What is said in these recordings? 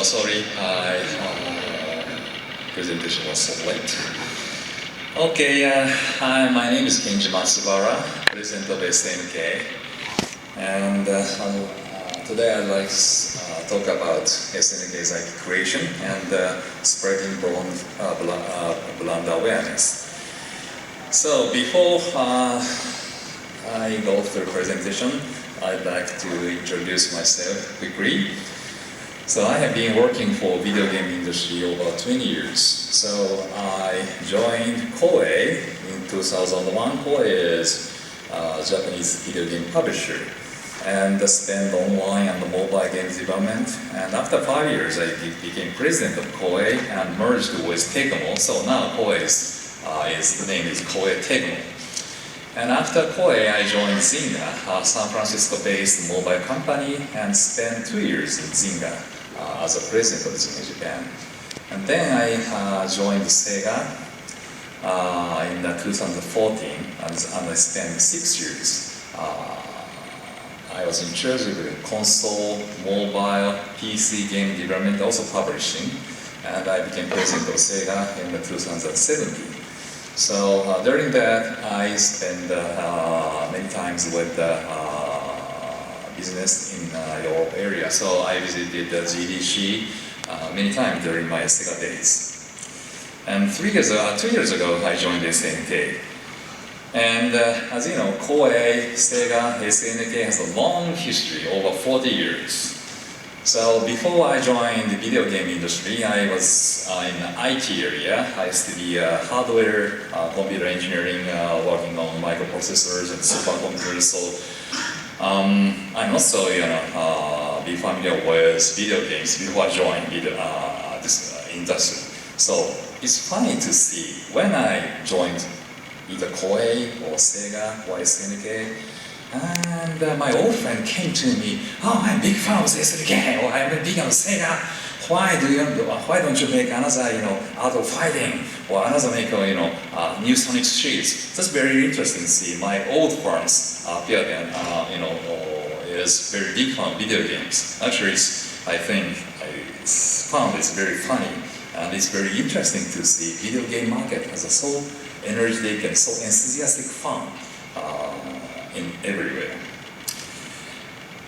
sorry, presentation was so late. Okay, hi, my name is Kenji Matsubara, President of SNK, and today I'd like to talk about SNK's IP creation and spreading brand awareness. So before I go through the presentation, I'd like to introduce myself quickly. So I have been working for video game industry over 20 years. So I joined Koei in 2001. Koei is a Japanese video game publisher and spent online and mobile games development. And after 5 years, I became president of Koei and merged with Tecmo. So now Koei's the name is Koei Tecmo. And after Koei, I joined Zynga, a San Francisco-based mobile company, and spent 2 years in Zynga as a president of Zynga Japan. And then I joined Sega in 2014, and I spent 6 years. I was in charge of the console, mobile, PC game development, also publishing, and I became president of Sega in 2017. So during that, I spent many times with business in Europe area. So I visited the GDC many times during my Sega days. And 2 years ago, I joined SNK. And as you know, Koei, Sega, SNK has a long history, over 40 years. So before I joined the video game industry, I was in the IT area. I studied hardware, computer engineering, working on microprocessors and supercomputers. So I'm also, be familiar with video games before I joined this industry. So it's funny to see when I joined either Koei or Sega or SNK. And my old friend came to me, "Oh, I'm a big fan of SNK, or I'm a big fan of Sega. Why don't you make another, Art of Fighting, or another new Sonic series?" That's very interesting to see. My old friends appeared and is very big fan of video games. Actually, I think I found it's very funny, and it's very interesting to see video game market as a so energetic and so enthusiastic fan. In everywhere.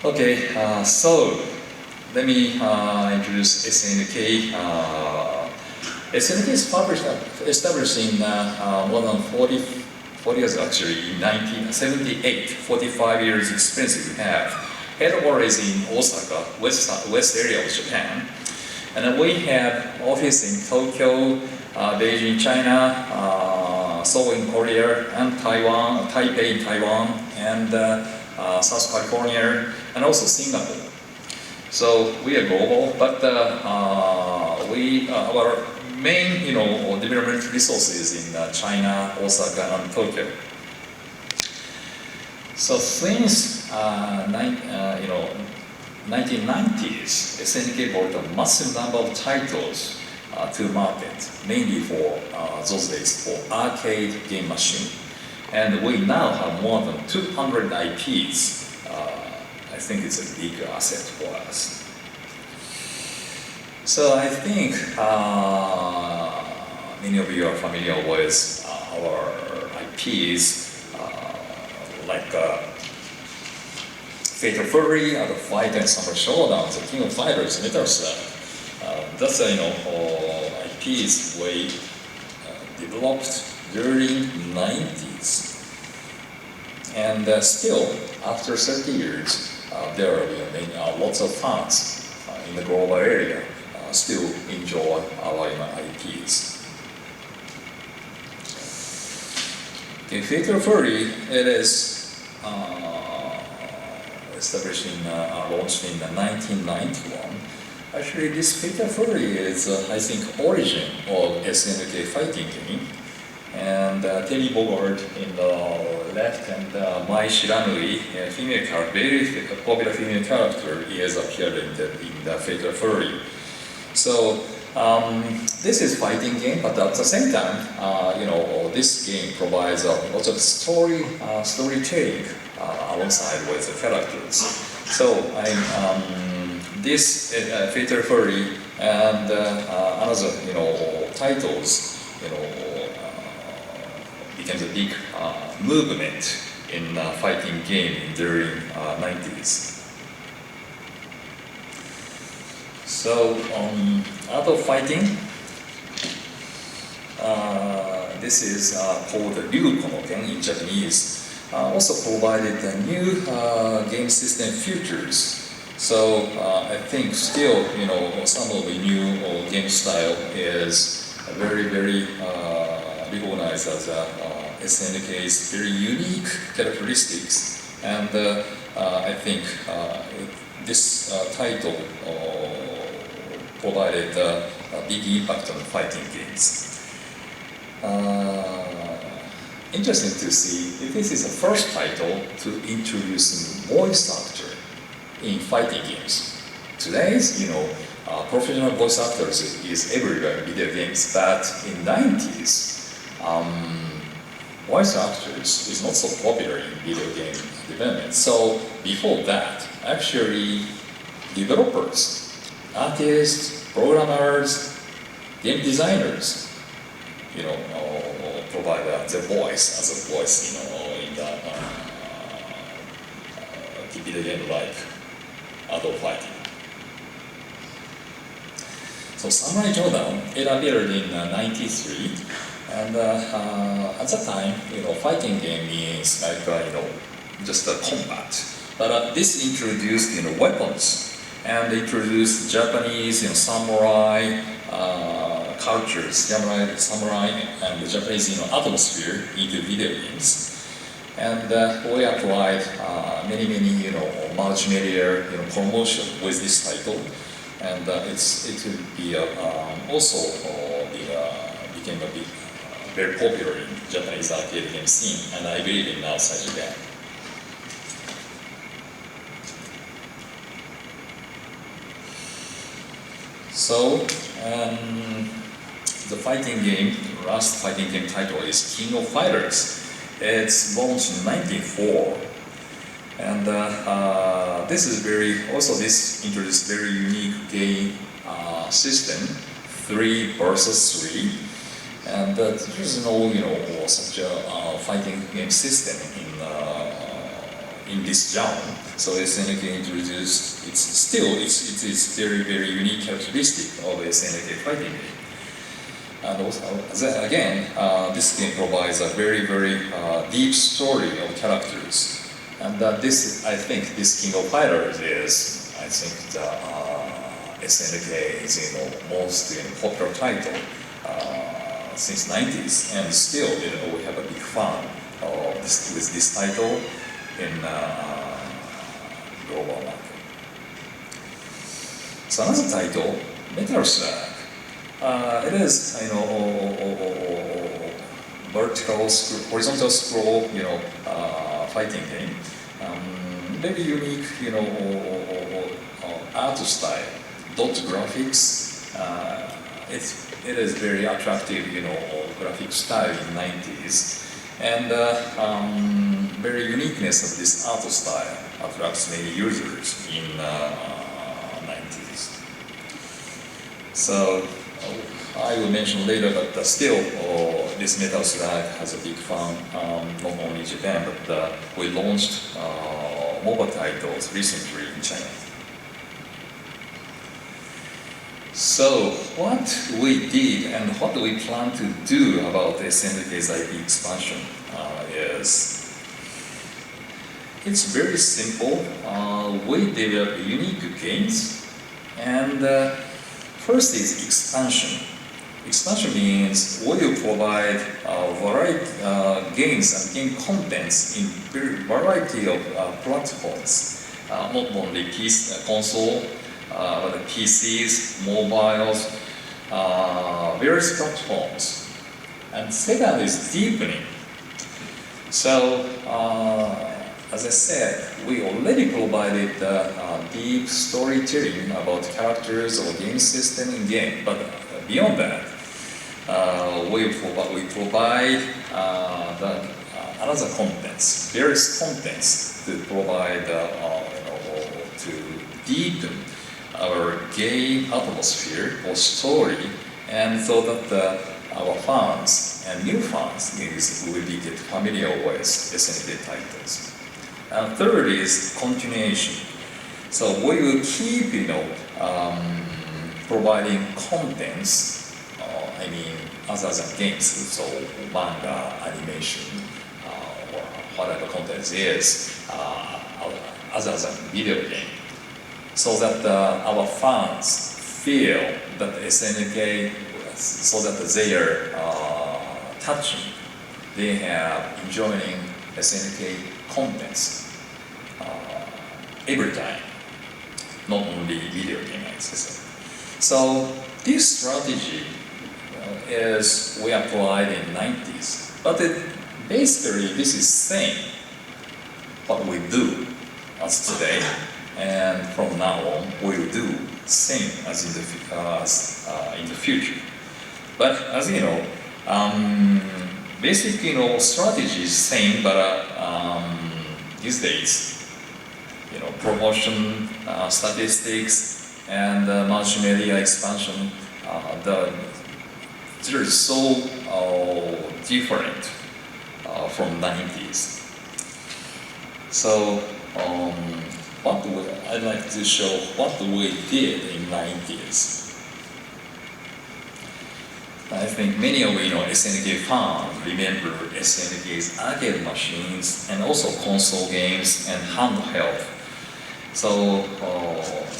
Okay, so let me introduce SNK. SNK is established in more than 40 years actually, in 1978, 45 years experience we have. Headquarters is in Osaka, west area of Japan. And we have office in Tokyo, Beijing, China, Seoul in Korea, and Taiwan, Taipei in Taiwan, and South California, and also Singapore. So we are global, but our main, development resources in China, Osaka, and Tokyo. So since 1990s, SNK brought a massive number of titles to market, mainly for those days for arcade game machine. And we now have more than 200 IPs. I think it's a big asset for us. So I think many of you are familiar with our IPs, like Fatal Fury, Art of Fight, and Summer Showdown, The King of Fighters, Metal Slug. That's IPs we developed during 90s. And still, after 30 years, there are lots of fans in the global area still enjoy our IPs. Okay, Fatal Fury, it is established launched in 1991. Actually, this Fatal Fury is, I think, origin of SNK fighting game. And Terry Bogard in the left, and Mai Shiranui, a female character, very popular female character, is appeared in the Fatal Fury. So this is fighting game, but at the same time, this game provides lots of storytelling alongside with the characters. So this Fatal Fury and another titles became a big movement in fighting game during 90s. So art of fighting, this is called Ryu Konoken in Japanese, also provided new game system features. So I think still, some of the new game style is very, very recognized as SNK's very unique characteristics, and I think this title provided a big impact on fighting games. Interesting to see if this is the first title to introduce voice actor in fighting games. Today's, professional voice actors is everywhere in video games, but in 90s, voice actors is not so popular in video game development. So before that, actually, developers, artists, programmers, game designers, provide the voice as a voice, in the video game like adult fighting. So Samurai Shodown, it appeared in '93, and at that time, fighting game means like just a combat. But this introduced weapons and introduced Japanese samurai cultures, samurai and the Japanese atmosphere into video games. And we applied many multimedia promotion with this title, and it will be also became a big, very popular in Japanese arcade game scene, and I believe in outside Japan. So the fighting game, last fighting game title is King of Fighters. It's launched in '94, and this is this introduced very unique game system, 3 versus 3, and there is no such a fighting game system in this genre. So SNK introduced it is very, very unique characteristic of SNK fighting game. And also, again, this game provides a very, very deep story of characters. And I think this King of Fighters is, the SNK's most popular title since '90s, and still, we have a big fan of this title in global market. So another title, Metal Slug. It is, horizontal scroll, fighting game. Very unique, art style, dot graphics. It is very attractive, graphic style in '90s, and very uniqueness of this art style attracts many users in '90s. So. I will mention later, but still, this Metal Slug has a big fan, not only in Japan, but we launched mobile titles recently in China. So, what we did and what we plan to do about SNK's IP expansion is, it's very simple. We develop unique games, and first is expansion. Expansion means we will provide variety games and game contents in variety of platforms, not only console, but PCs, mobiles, various platforms. And second is deepening. So, as I said, we already provided deep storytelling about characters or game system in game, but beyond that, we provide another contents, various contents to provide to deepen our game atmosphere or story, and so that our fans and new fans will be get familiar with SNK titles. And third is continuation. So we will keep, providing contents. Other than games, so manga, animation, or whatever content is, other than video game, so that our fans feel that SNK, so that they are touching, they have enjoying SNK contents every time, not only video game, as I said. So this strategy is we applied in 90s, but basically this is same what we do as today, and from now on we will do same as in the future. But as you know, basic strategy is same, but these days, promotion, statistics, and multimedia expansion, they're so different from 90s. So I'd like to show what we did in 90s. I think many of SNK fans remember SNK's arcade machines and also console games and handheld. So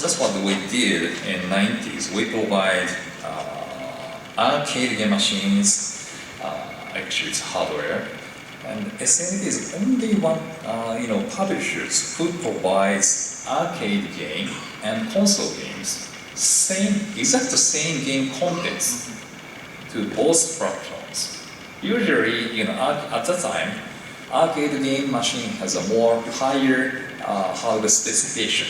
that's what we did in 90s. We provide arcade game machines, actually it's hardware, and SNK is only one publishers who provides arcade game and console games, exact same game contents to both platforms. Usually, at that time, arcade game machine has a more higher hardware specification,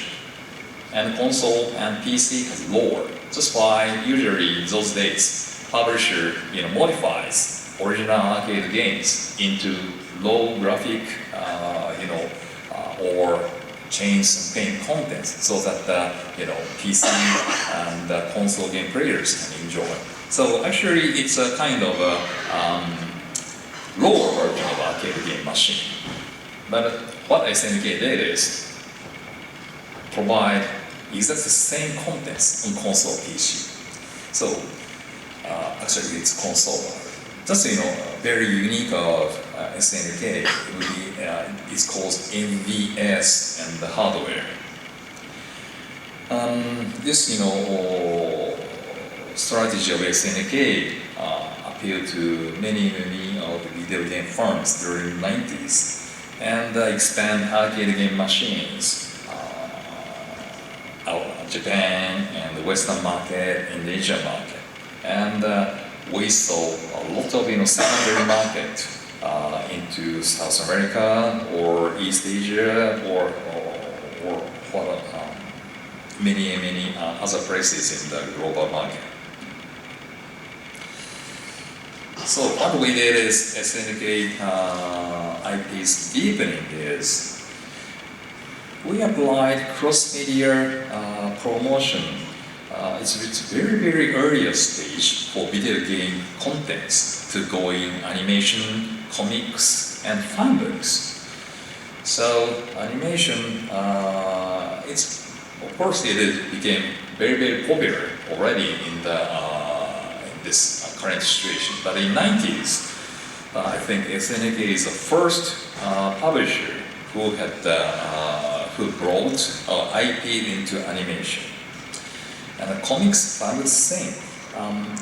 and console and PC has lower. That's why usually those days, publisher modifies original arcade games into low graphic, or change some game contents so that PC and console game players can enjoy. So actually, it's a kind of a lower version of arcade game machine. But what SNK did is provide exactly the same contents on console PC. So actually, it's console. That's very unique of SNK. It's called MVS and the hardware. This strategy of SNK appealed to many of the video game firms during the 90s and expand arcade game machines out of Japan and the Western market and the Asian market. And we saw a lot of secondary market into South America or East Asia or many other places in the global market. So what we did is SNK IP's deepening is we applied cross-media promotion. It's very early stage for video game contents to go in animation, comics, and fanbooks. So animation, of course it became very popular already in this current situation. But in 90s, I think SNK is the first publisher who brought IP into animation. And the comics are the same.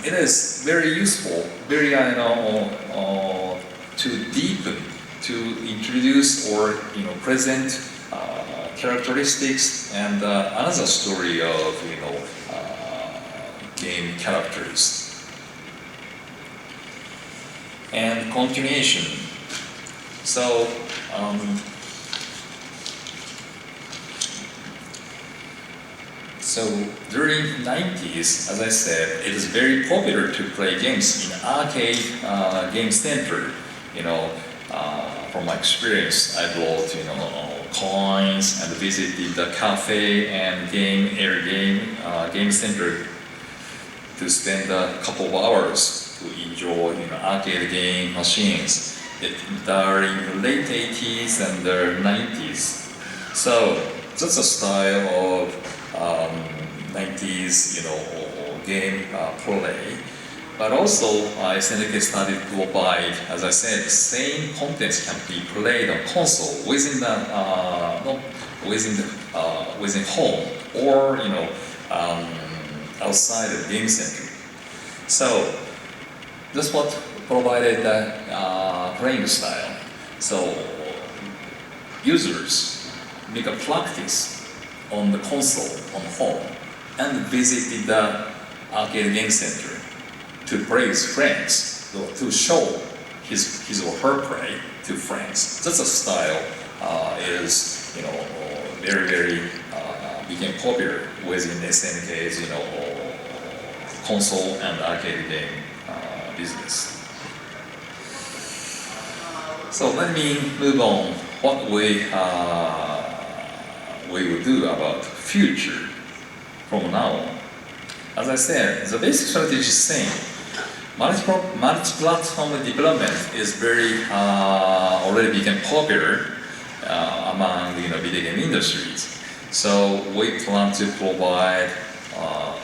It is very useful, very to deepen, to introduce or present characteristics and another story of game characters. And continuation. So during the 90s, as I said, it is very popular to play games in arcade game center. From my experience, I brought coins and visited the cafe and game center to spend a couple of hours to enjoy arcade game machines during the late 80s and the 90s. So that's a style of 90s game play. But also, SNK started to provide, as I said, the same contents can be played on console within home or outside the game center. So that's what provided the playing style. So users make a practice on the console on home and visited the arcade game center to play with friends, to show his or her play to friends. That's a style is very became popular within SNK's console and arcade game business. So let me move on. What we will do about future from now on. As I said, the basic strategy is the same. Multi-platform development is very already become popular among video game industries. So we plan to provide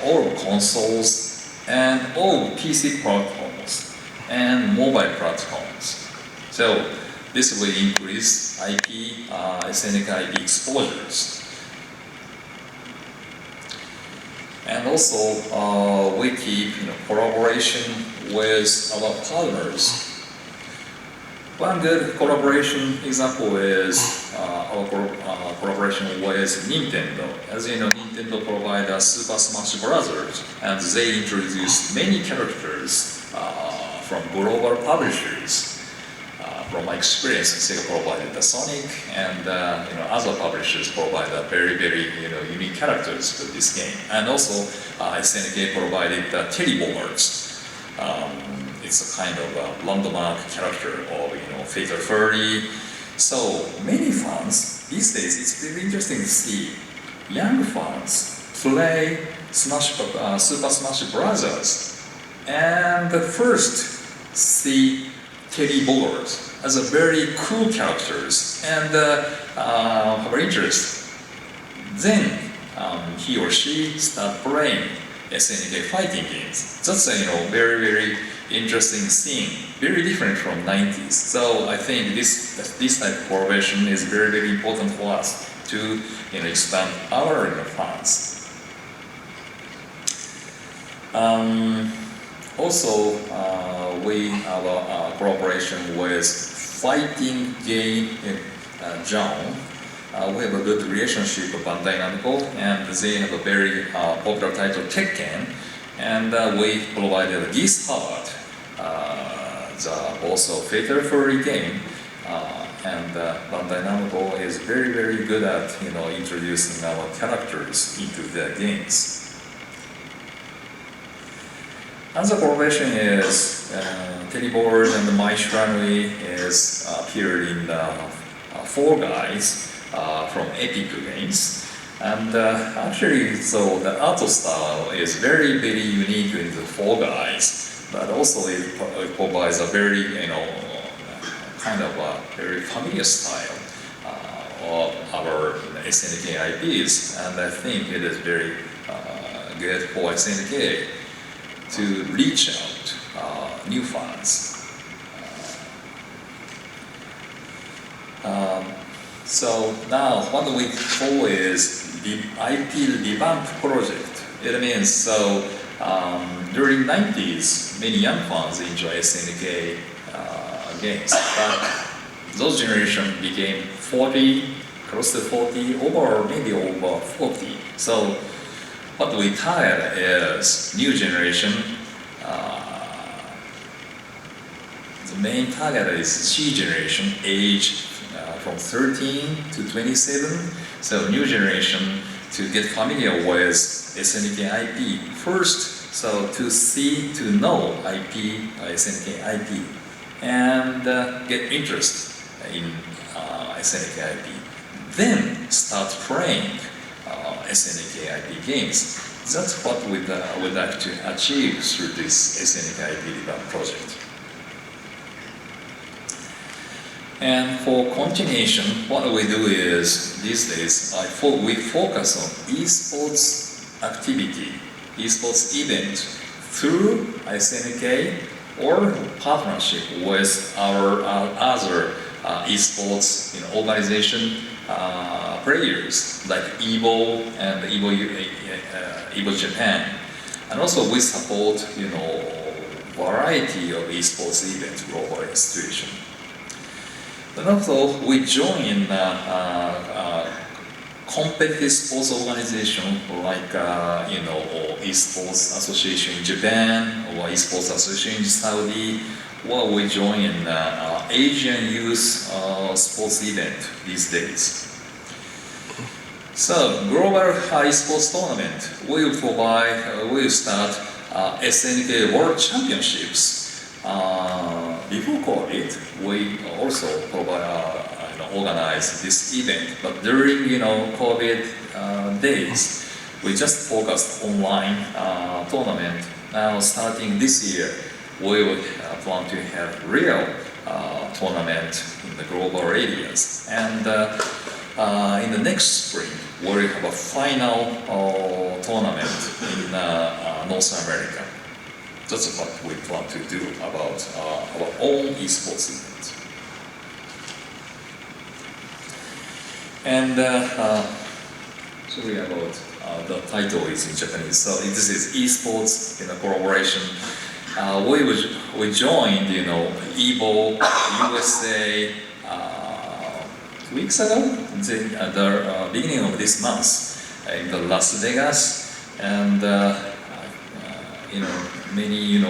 all consoles and all PC platforms and mobile platforms. So this will increase SNK IP exposures. And also, we keep collaboration with our partners. One good collaboration example is our collaboration with Nintendo. As you know, Nintendo provides Super Smash Bros. And they introduce many characters from global publishers. From my experience, Sega provided the Sonic, and other publishers provide very unique characters to this game. And also, SNK provided the Teddy boards. It's a kind of a landmark character of Fatal Fury. So many fans these days. It's very interesting to see young fans play Super Smash Bros. And first see Teddy boards as a very cool characters and have interest. Then he or she start playing SNK fighting games. That's a very interesting scene, very different from 90s. So I think this type of collaboration is very important for us to expand our fans. Also, we have a collaboration with fighting game genre. We have a good relationship with Bandai Namco, and they have a very popular title, Tekken, and we provided Geese Heart, the also Fatal Fury game, and Bandai Namco is very good at introducing our characters into their games. Another collaboration is Teddy Board and My Shranui is appeared in Fall Guys from Epic Games, and actually, so the art style is very unique in the Fall Guys, but also it provides a very kind of a very familiar style of our SNK IPs, and I think it is very good for SNK to reach out new fans. So now what we call is the IP revamp project. It means so during 90s, many young fans enjoy SNK games, but those generation became 40, close to 40, or maybe over 40. So what we target is new generation. The main target is C generation, age from 13 to 27. So new generation to get familiar with SNK IP first. So to see, to know IP, SNK IP, and get interest in SNK IP. then start playing SNK IP games. That's what we'd like to achieve through this SNK IP development project. And for continuation, what we do is, these days, we focus on esports activity, esports event through SNK or partnership with our other esports organization players like EVO and EVO Japan. And also we support variety of esports events global situation. And also we join in competitive sports organization like esports association in Japan or esports association in Saudi, or we join in Asian youth sports event these days. So global esports tournament will start SNK World Championships. Before COVID, we also organize this event, but during COVID days, we just focused online tournament. Now starting this year, we will plan to have real tournament in the global areas, and in the next spring, we'll have a final tournament in North America. That's what we plan to do about our own esports event. And sorry about the title is in Japanese. So this is esports in a collaboration. We joined EVO USA 2 weeks ago, the beginning of this month in the Las Vegas, and many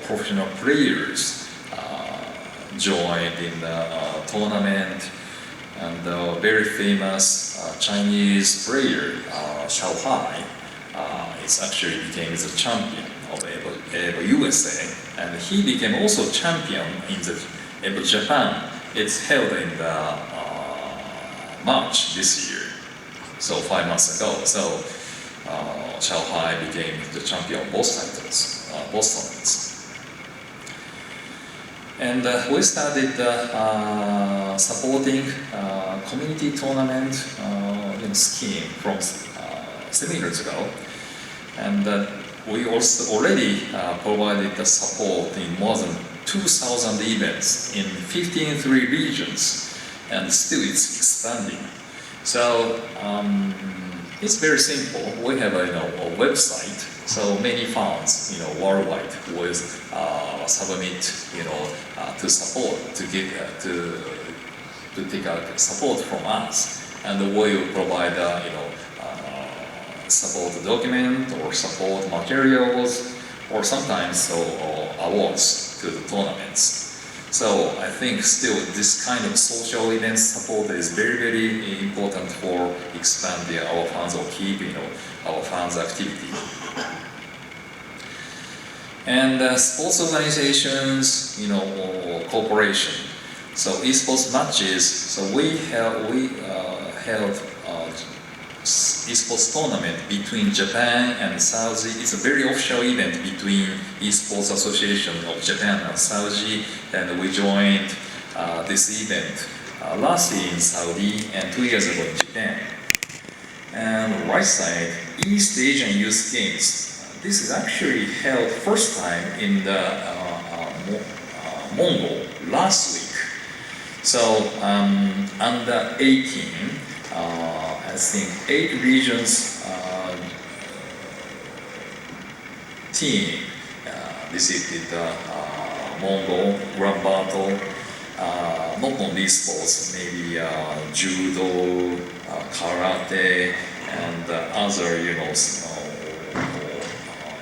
professional players joined in the tournament, and very famous Chinese player Xiao Hai is actually became the champion of EVO USA, and he became also champion in the EVO Japan. It's held in the March this year, so 5 months ago. So Xiao Hai became the champion of both titles, both tournaments. And we started supporting community tournament scheme from 7 years ago, and we also already provided the support in more than 2,000 events in 15 regions, and still it's expanding. So it's very simple. We have a website, so many fans worldwide will submit to support to take out support from us, and we will provide support document or support materials, or sometimes awards to the tournaments. So I think still this kind of social event support is very, very important for expanding our fans or keep our fans' activity. And sports organizations, or cooperation. So esports matches. So we held esports tournament between Japan and Saudi. It's a very official event between Esports Association of Japan and Saudi, and we joined this event last year in Saudi and 2 years ago in Japan. And on the right side, East Asian Youth Games. This is actually held first time in the Mongol last week. So under 18, I think 8 regions team visited Mongol Grand Battle. Not only sports, maybe judo, karate, and other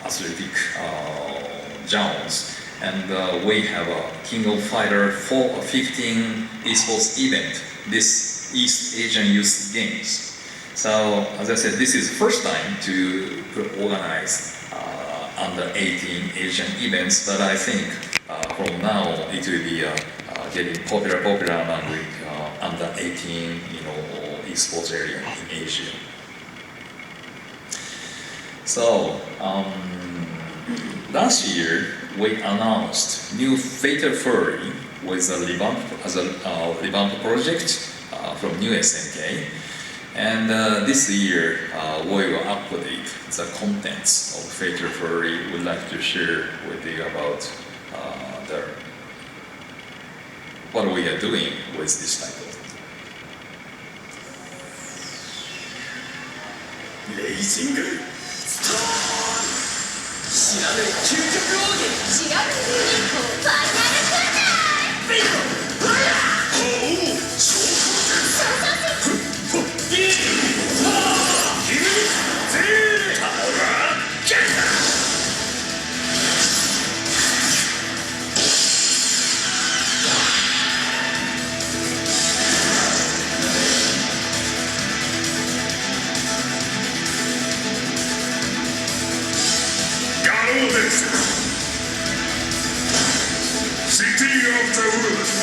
athletic genres. And we have a King of Fighter 15 esports event, this East Asian Youth Games. So, as I said, this is the first time to organize under 18 Asian events, but I think from now it will be getting popular among under 18, esports area in Asia. So last year we announced new Fatal Fury with a revamp project from new SNK, and this year we will update the contents of Fatal Fury. We'd like to share with you about what we are doing with this title. Racing Storm! 知らぬ究極奥義違うユニコファイナルクーナービートファイヤーほう昇降戦ギーハーギリゼータワーキャッターCity of the Woods.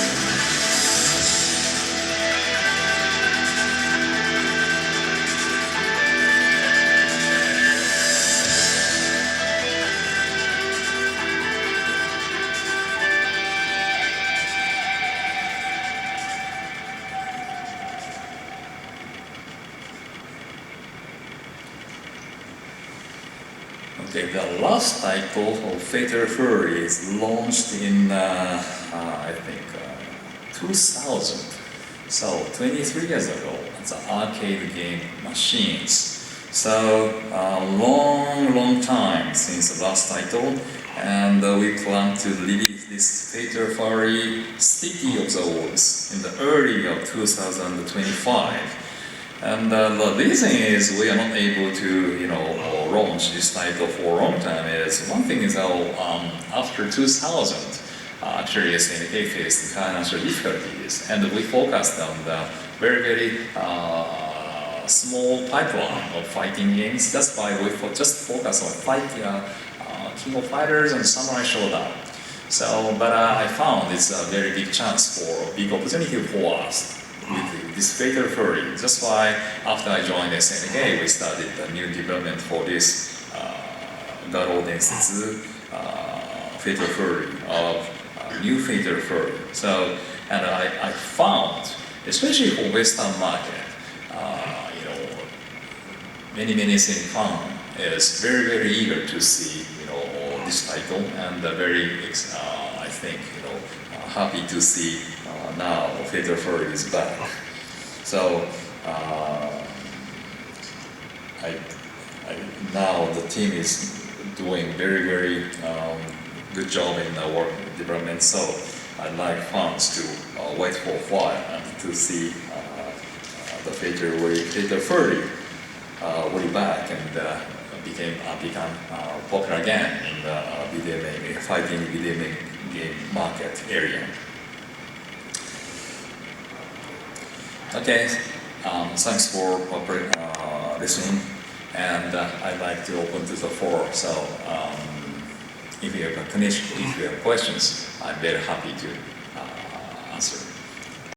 Okay, the last title of Fatal Fury is launched in, I think, 2000. So 23 years ago, the arcade game machines. So long time since the last title, and we plan to release this Fatal Fury City of the Woods in the early of 2025. And the reason is we are not able to, launch this title for a long time. Is one thing is after 2000, actually SNK faced financial difficulties, and we focused on the very small pipeline of fighting games. That's why we just focus on King of Fighters and Samurai Shodown. So, but I found it's a very big chance for a big opportunity for us with this Fatal Fury. That's why after I joined SNK, we started a new development for this Garo Densetsu Fatal Fury, new Fatal Fury. So, and I found, especially for Western market, many SNK fans is very eager to see this title, and very I think happy to see now Fatal Fury is back. So now the team is doing very good job in the work development. So I'd like fans to wait for a while and to see the Fatal Fury way back and become popular again in the fighting video game market area. Okay, thanks for listening, and I'd like to open to the floor. So if you have questions, I'm very happy to answer.